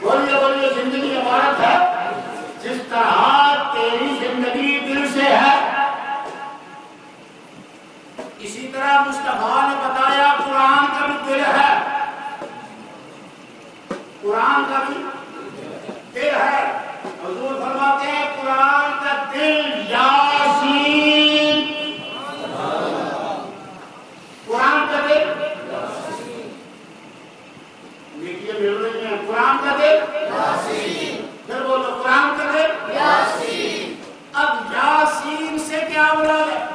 بولیے بولیے زندگی عبارت ہے جس طرح تیری زندگی دل سے ہے اسی طرح مصطفیٰ نے بتایا قرآن کا بھی دل ہے، قرآن کا بھی دل ہے۔ حضور فرماتے ہیں قرآن کا دل یاسین، قرآن کا دل دیکھیے مل رہی ہیں، قرآن کا دل یاسین، پھر بولو قرآن کا دل یاسین۔ اب یاسین سے کیا مراد ہے؟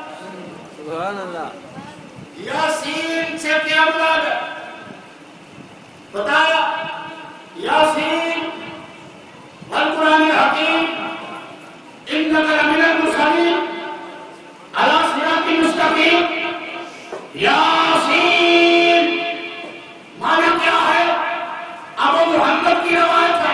سبحان اللہ۔ یاسین سے کیا مراد ہے بتایا؟ یاسین والقرآن الحکیم انک لمن المرسلین علی صراط مستقیم۔ یاسین مانا کیا ہے؟ ابو محمد کی روایت ہے